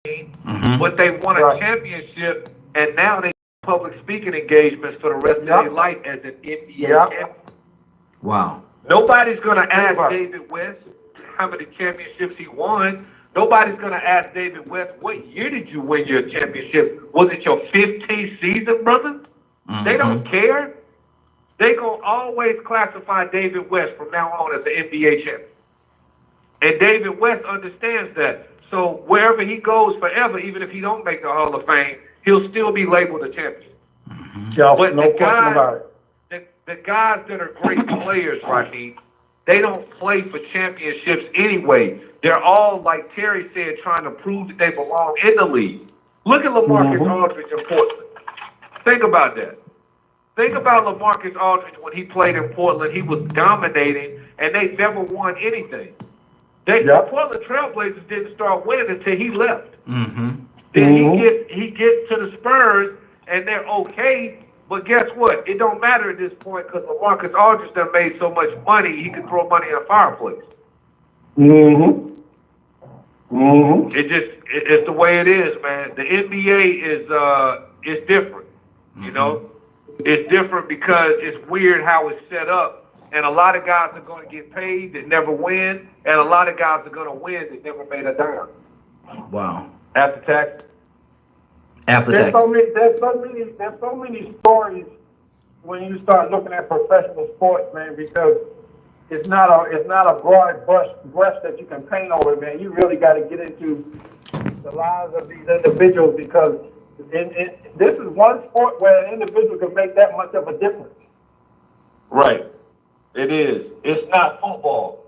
but they won a championship, and now they public speaking engagements for the rest of their life as an NBA champion. Wow. Nobody's going to ask David West how many championships he won. Nobody's going to ask David West, what year did you win your championship? Was it your 15th season, brother? They don't care. They're going to always classify David West from now on as the NBA champion. And David West understands that. So wherever he goes forever, even if he don't make the Hall of Fame, he'll still be labeled a champion. But no question about it. The guys that are great players, Raheem, they don't play for championships anyway. They're all, like Terry said, trying to prove that they belong in the league. Look at LaMarcus Aldridge in Portland. Think about that. Think about LaMarcus Aldridge when he played in Portland. He was dominating, and they never won anything. The Portland Trailblazers didn't start winning until he left. Then he gets to the Spurs, and they're okay. But guess what? It don't matter at this point because LaMarcus Aldridge done made so much money, he can throw money in a fireplace. It's the way it is, man. The NBA is different. You know, it's different because it's weird how it's set up. And a lot of guys are going to get paid that never win, and a lot of guys are going to win that never made a dime. Wow. After tax. There's so many stories when you start looking at professional sports, man, because it's not a broad brush that you can paint over, man. You really got to get into the lives of these individuals because this is one sport where an individual can make that much of a difference. Right. It is. It's not football.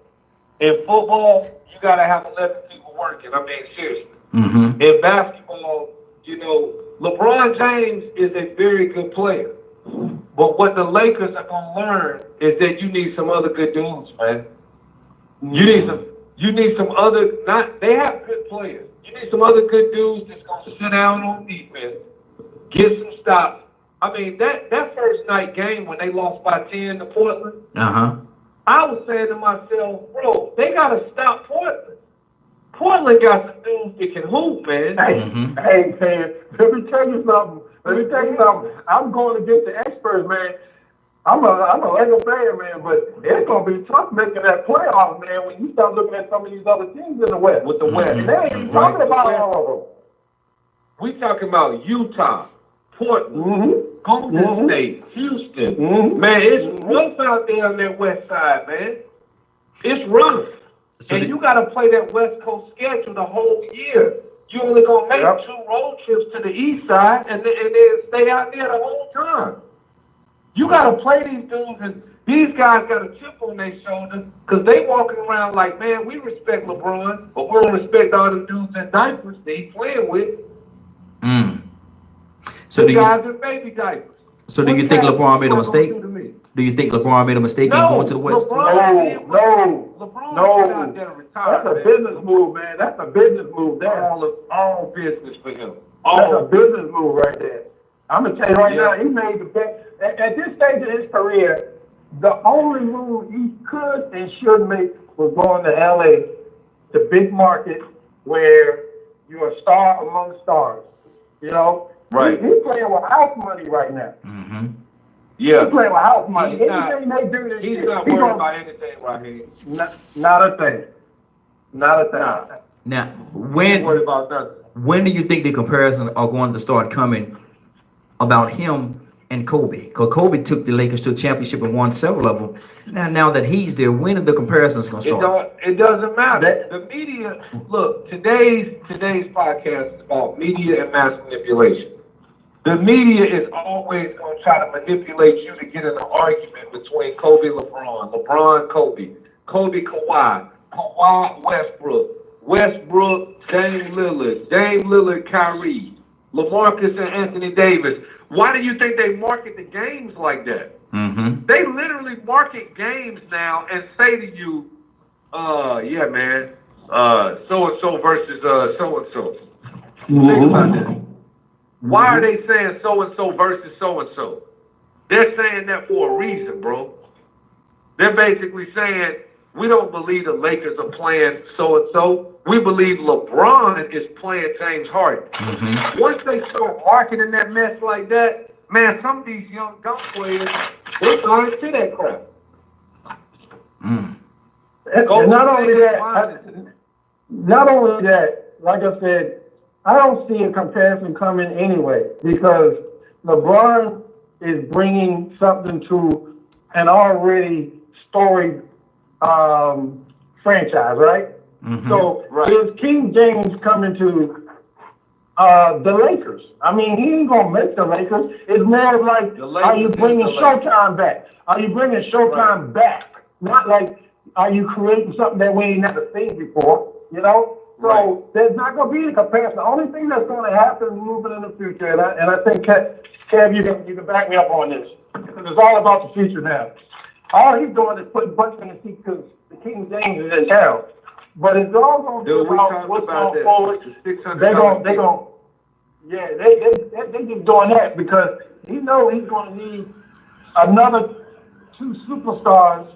In football, you got to have 11 people working. I mean, seriously. In basketball, you know, LeBron James is a very good player. But what the Lakers are going to learn is that you need some other good dudes, man. You need some other, they have good players. You need some other good dudes that's going to sit down on defense, get some stops. I mean, that first night game when they lost by 10 to Portland, I was saying to myself, bro, they got to stop Portland. Portland got some dudes that can hoop, man. Hey, man, let me tell you something. I'm going against the experts, man. I'm a Lakers fan, man, but it's going to be tough making that playoff, man, when you start looking at some of these other teams in the West. With the West. And they ain't talking about all of them. We talking about Utah, Portland, Golden State, Houston. Man, it's rough out there on that west side, man. It's rough. So and you got to play that West Coast schedule the whole year. You only going to make 2 road trips to the east side and then stay out there the whole time. You got to play these dudes, and these guys got a chip on their shoulder because they walking around like, man, we respect LeBron, but we don't respect all the dudes in diapers that he playing with. So the guys in baby diapers. So do you think LeBron made a mistake? Do you think LeBron made a mistake in going to the West? No. That's a business move, man. That's a business move there. All business for him. That's a business move right there. I'm going to tell you right now, he made the best. At this stage of his career, the only move he could and should make was going to L.A., the big market where you're a star among stars. You know? Right. He's playing with house money right now. Yeah. He's playing with house money. He's Anything they do this he's year, not worried about anything right here. Not a thing. Not a thing. Now, Ain't worried about nothing. when do you think the comparisons are going to start coming about him and Kobe? Because Kobe took the Lakers to a championship and won several of them. Now that he's there, when are the comparisons going to start? It doesn't matter. The media, look, today's podcast is about media and mass manipulation. The media is always going to try to manipulate you to get in an argument between Kobe and LeBron, LeBron, Kobe, Kobe, Kawhi, Kawhi, Westbrook, Dame Lillard, Kyrie, LaMarcus and Anthony Davis. Why do you think they market the games like that? They literally market games now and say to you, yeah, man, so-and-so versus so-and-so. Think about that. Why are they saying so-and-so versus so-and-so? They're saying that for a reason, bro. They're basically saying, we don't believe the Lakers are playing so-and-so. We believe LeBron is playing James Harden. Mm-hmm. Once they start marketing that mess like that, man, some of these young gun players, they're going to that crap. Mm. And not only that, like I said, I don't see a comparison coming anyway, because LeBron is bringing something to an already storied franchise, right? Mm-hmm. So is King James coming to the Lakers? I mean, he ain't gonna make the Lakers. It's more like, are you bringing Showtime back? Are you bringing Showtime back? Not like, are you creating something that we ain't never seen before? You know. So there's not going to be a comparison. The only thing that's going to happen moving in the future, and I think, Kev, you can back me up on this, because it's all about the future now. All he's doing is putting butts in the seat because the King James is in town. But it's all going to be about what's going forward. They're going, yeah, they just doing that because he knows he's going to need another 2 superstars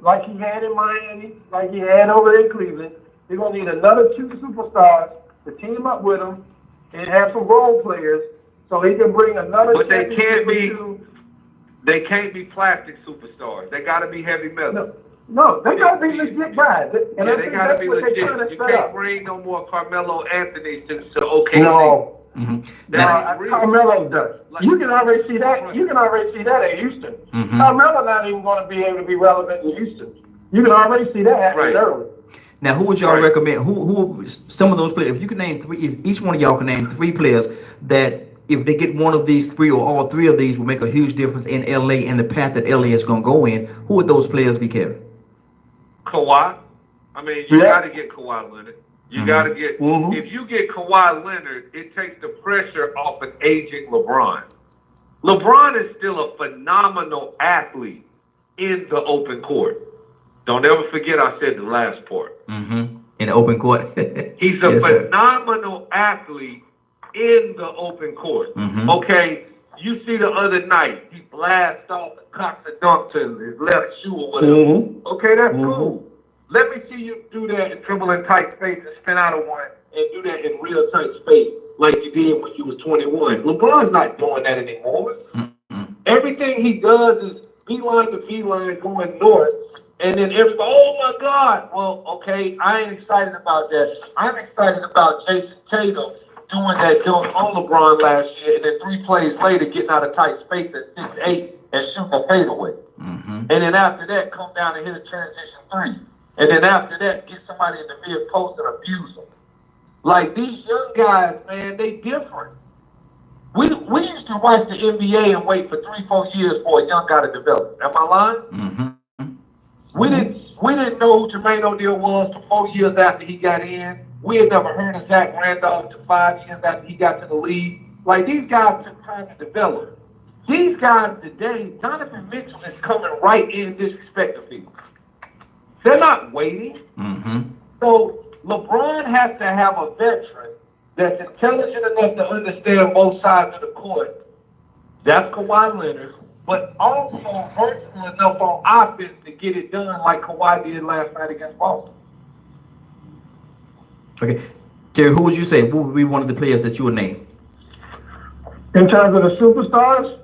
like he had in Miami, like he had over there in Cleveland. They're going to need another 2 superstars to team up with him and have some role players so he can bring another. But they can't be plastic superstars. They got to be heavy metal. No, they got to be legit guys. And they got to be legit. You can't bring no more Carmelo Anthony to OKC. No. Mm-hmm. Carmelo does. You can already see that. You can already see that at Houston. Mm-hmm. Carmelo not even going to be able to be relevant in Houston. You can already see that happening early. Now, who would y'all recommend? Who some of those players? If you can name 3, if each one of y'all can name 3 players that, if they get one of these 3 or all 3 of these, will make a huge difference in LA and the path that LA is going to go in. Who would those players be, Kevin? Kawhi. I mean, you got to get Kawhi Leonard. You got to get. If you get Kawhi Leonard, it takes the pressure off an aging LeBron. LeBron is still a phenomenal athlete in the open court. Don't ever forget I said the last part. Mm-hmm. In the open court. He's a phenomenal athlete in the open court. Mm-hmm. Okay, you see the other night, he blasts off and cocks a dunk to his left shoe or whatever. Mm-hmm. Okay, that's cool. Let me see you do that and dribble in tight space and spin out of one and do that in real tight space like you did when you was 21. LeBron's not doing that anymore. Mm-hmm. Everything he does is beeline to beeline going north. And then everybody, oh my God. Well, okay, I ain't excited about that. I'm excited about Jason Tatum doing that dunk on LeBron last year, and then 3 plays later getting out of tight space at 6'8" and shooting a fadeaway. Mm-hmm. And then after that, come down and hit a transition 3. And then after that, get somebody in the mid post and abuse them. Like these young guys, man, they different. We used to watch the NBA and wait for 3-4 years for a young guy to develop. Am I lying? Mm-hmm. We didn't know who Jermaine O'Neal was for 4 years after he got in. We had never heard of Zach Randolph to 5 years after he got to the league. Like, these guys took time to develop. These guys today, Donovan Mitchell is coming right in disrespecting people. They're not waiting. Mm-hmm. So LeBron has to have a veteran that's intelligent enough to understand both sides of the court. That's Kawhi Leonard. But also versatile enough on offense to get it done like Kawhi did last night against Boston. Okay. Jerry, who would you say? Who would be one of the players that you would name? In terms of the superstars?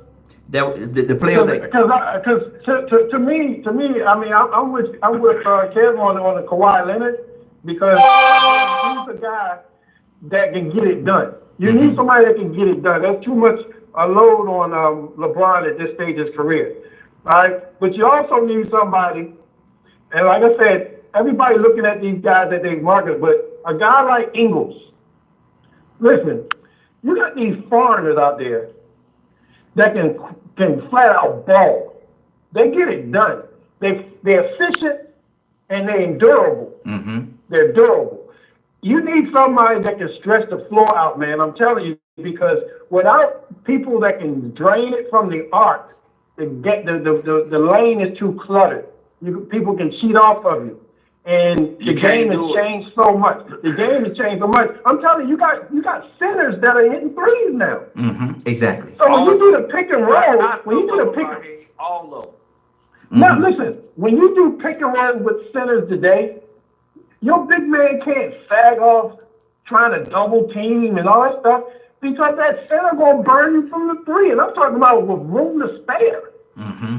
That the player that, because to me, I mean, I'm with Kev on the Kawhi Leonard, because he's a guy that can get it done. You need somebody that can get it done. That's too much a load on LeBron at this stage of his career, right? But you also need somebody, and like I said, everybody looking at these guys that they market, but a guy like Ingles. Listen, you got these foreigners out there that can flat out ball. They get it done. They're efficient and they're durable. mm-hmm. They're durable. You need somebody that can stretch the floor out, man. I'm telling you, because without people that can drain it from the arc, the lane is too cluttered. People can cheat off of you. And the game has changed so much. The game has changed so much. I'm telling you, you got centers that are hitting threes now. Mm-hmm. Exactly. So when you do the pick and roll, all of them. Now, listen, when you do pick and roll with centers today, your big man can't sag off trying to double team and all that stuff because that center gonna burn you from the three. And I'm talking about with room to spare. Mm-hmm.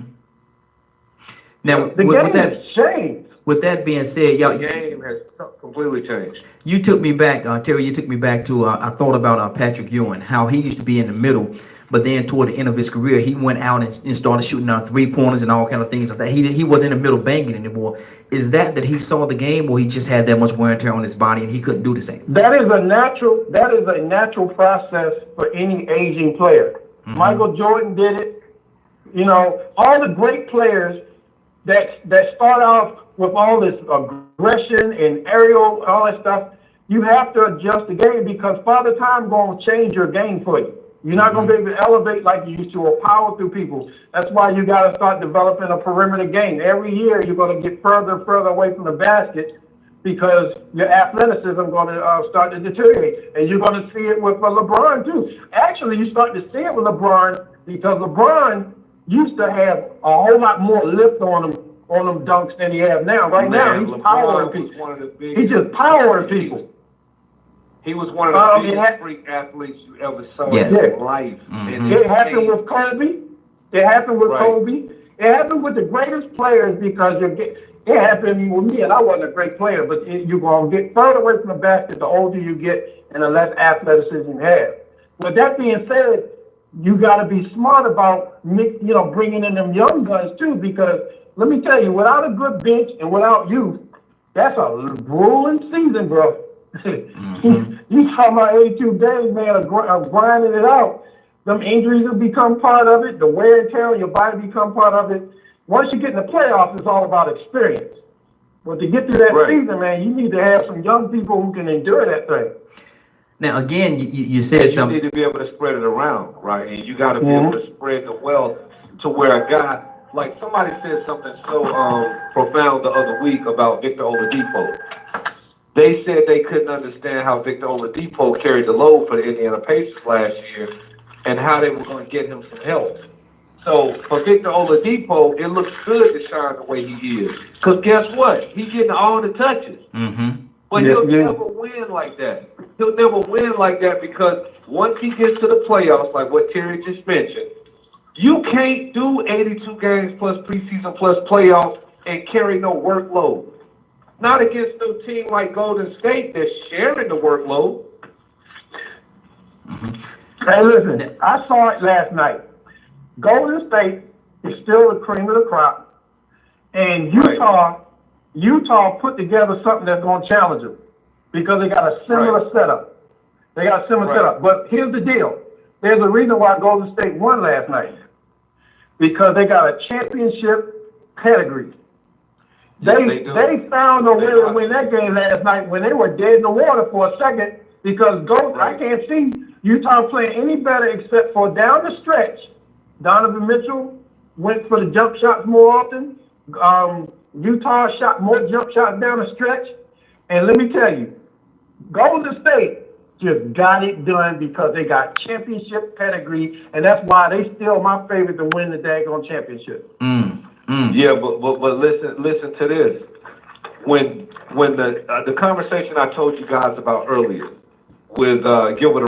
Now, The game has changed. With that being said, y'all, The game has completely changed. you took me back, Terry. You took me back to I thought about Patrick Ewing, how he used to be in the middle, but then toward the end of his career, he went out and started shooting 3-pointers and all kind of things like that. He wasn't in the middle banging anymore. Is that he saw the game, or he just had that much wear and tear on his body and he couldn't do the same? That is a natural process for any aging player. Mm-hmm. Michael Jordan did it. You know, all the great players that start off with all this aggression and aerial, all that stuff, you have to adjust the game because Father Time going to change your game for you. You're not going to be able to elevate like you used to or power through people. That's why you got to start developing a perimeter game. Every year you're going to get further and further away from the basket because your athleticism is going to start to deteriorate. And you're going to see it with LeBron too. Actually, you start to see it with LeBron because LeBron used to have a whole lot more lift on them dunks than he has now. Right now, he's powering people. He's just powering people. He was one of the biggest freak athletes you ever saw in your life. Mm-hmm. It happened with Kobe. It happened with Kobe. It happened with the greatest players because it happened with me, and I wasn't a great player, but you're going to get further away from the basket the older you get and the less athleticism you have. With that being said, you got to be smart about bringing in them young guns too, because let me tell you, without a good bench and without youth, that's a grueling season, bro. Mm-hmm. You talking about 82 days, man, of grinding it out. Them injuries will become part of it. The wear and tear on your body become part of it. Once you get in the playoffs, it's all about experience. But to get through that season, man, you need to have some young people who can endure that thing. Now, again, you said something. You need to be able to spread it around, right? And you got to be able to spread the wealth to where a guy, like somebody said something so profound the other week about Victor Oladipo. They said they couldn't understand how Victor Oladipo carried the load for the Indiana Pacers last year and how they were going to get him some help. So for Victor Oladipo, it looks good to shine the way he is. Because guess what? He's getting all the touches. Mm-hmm. But he'll never win like that. He'll never win like that because once he gets to the playoffs, like what Terry just mentioned, you can't do 82 games plus preseason plus playoffs and carry no workload. Not against no team like Golden State that's sharing the workload. Mm-hmm. Hey, listen, I saw it last night. Golden State is still the cream of the crop, and Utah put together something that's going to challenge them because they got a similar setup. They got a similar setup. But here's the deal. There's a reason why Golden State won last night. Because they got a championship pedigree. They found a way to win that game last night when they were dead in the water for a second because I can't see Utah playing any better except for down the stretch. Donovan Mitchell went for the jump shots more often. Utah shot more jump shots down the stretch. And let me tell you, Golden State just got it done because they got championship pedigree, and that's why they still my favorite to win the daggone championship. Yeah, but listen to this. When the conversation I told you guys about earlier with Gilbert